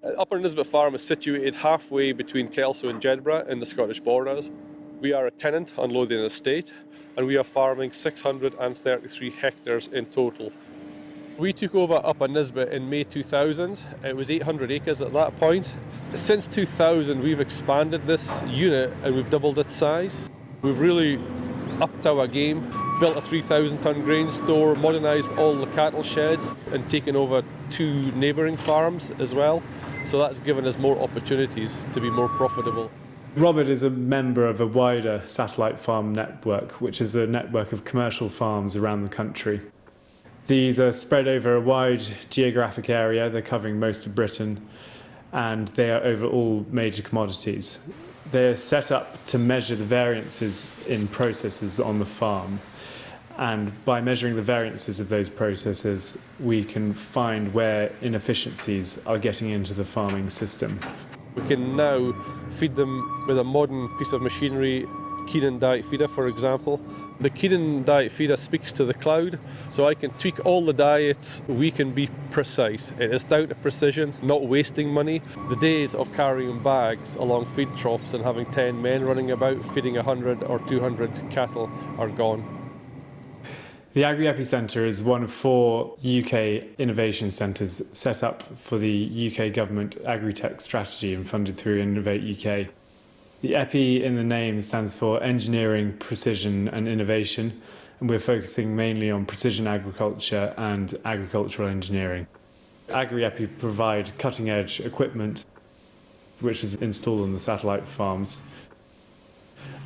Upper Nisbet Farm is situated halfway between Kelso and Jedburgh in the Scottish borders. We are a tenant on Lothian Estate, and we are farming 633 hectares in total. We took over Upper Nisbet in May 2000. It was 800 acres at that point. Since 2000, we've expanded this unit and we've doubled its size. We've really upped our game, built a 3,000-tonne grain store, modernised all the cattle sheds and taken over 2 neighbouring farms as well. So that's given us more opportunities to be more profitable. Robert is a member of a wider satellite farm network, which is a network of commercial farms around the country. These are spread over a wide geographic area. They're covering most of Britain, and they are over all major commodities. They're set up to measure the variances in processes on the farm, and by measuring the variances of those processes, we can find where inefficiencies are getting into the farming system. We can now feed them with a modern piece of machinery, Keenan diet feeder, for example. The Keenan diet feeder speaks to the cloud, so I can tweak all the diets. We can be precise. It is down to precision, not wasting money. The days of carrying bags along feed troughs and having 10 men running about feeding 100 or 200 cattle are gone. The Agri-EPI Centre is one of 4 UK innovation centres set up for the UK government agri-tech strategy and funded through Innovate UK. The EPI in the name stands for Engineering, Precision and Innovation, and we're focusing mainly on precision agriculture and agricultural engineering. Agri-EPI provide cutting-edge equipment which is installed on the satellite farms,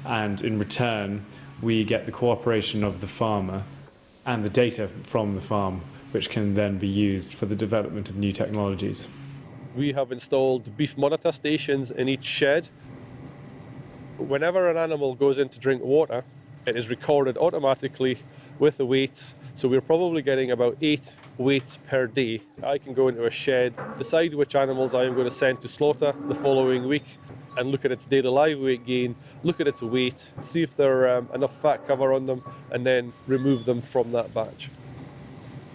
and in return we get the cooperation of the farmer and the data from the farm, which can then be used for the development of new technologies. We have installed beef monitor stations in each shed. Whenever an animal goes in to drink water, it is recorded automatically with the weights. So we're probably getting about 8 weights per day. I can go into a shed, decide which animals I am going to send to slaughter the following week, and look at its daily live weight gain, look at its weight, see if there are enough fat cover on them, and then remove them from that batch.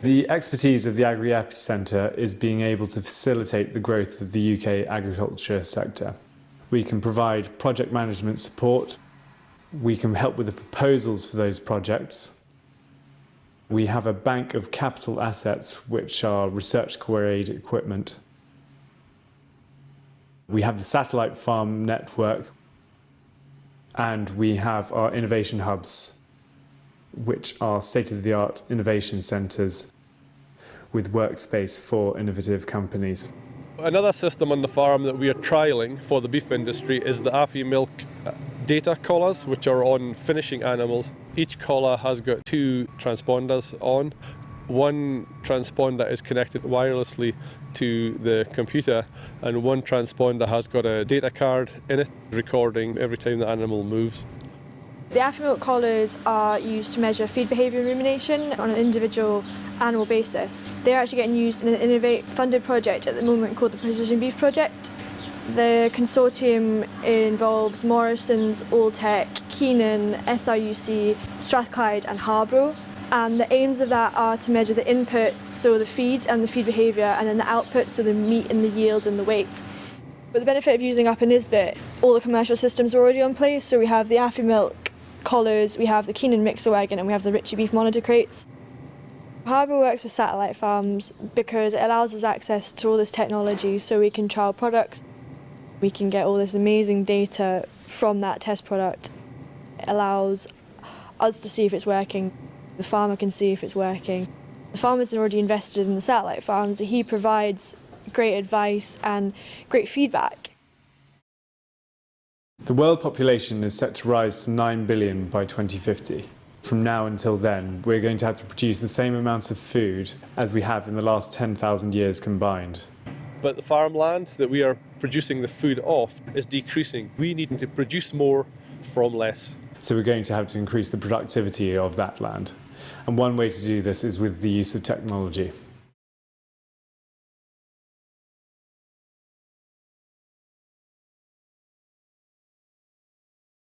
The expertise of the Agri-EPI Centre is being able to facilitate the growth of the UK agriculture sector. We can provide project management support. We can help with the proposals for those projects. We have a bank of capital assets, which are research-grade equipment. We have the satellite farm network, and we have our innovation hubs, which are state-of-the-art innovation centres with workspace for innovative companies. Another system on the farm that we are trialling for the beef industry is the AFI milk data collars, which are on finishing animals. Each collar has got 2 transponders on. One transponder is connected wirelessly to the computer, and one transponder has got a data card in it, recording every time the animal moves. The AFI milk collars are used to measure feed behaviour and rumination on an individual annual basis. They're actually getting used in an Innovate funded project at the moment called the Precision Beef Project. The consortium involves Morrison's, Alltech, Keenan, SRUC, Strathclyde and Harborough. And the aims of that are to measure the input, so the feed and the feed behaviour, and then the output, so the meat and the yield and the weight. But the benefit of using Upper Nisbet, all the commercial systems are already in place, so we have the AFI milk collars, we have the Keenan mixer wagon, and we have the Ritchie beef monitor crates. Harborough works with satellite farms because it allows us access to all this technology, so we can trial products. We can get all this amazing data from that test product. It allows us to see if it's working. The farmer can see if it's working. The farmer's already invested in the satellite farms, so he provides great advice and great feedback. The world population is set to rise to 9 billion by 2050. From now until then, we're going to have to produce the same amount of food as we have in the last 10,000 years combined. But the farmland that we are producing the food off is decreasing. We need to produce more from less. So we're going to have to increase the productivity of that land. And one way to do this is with the use of technology.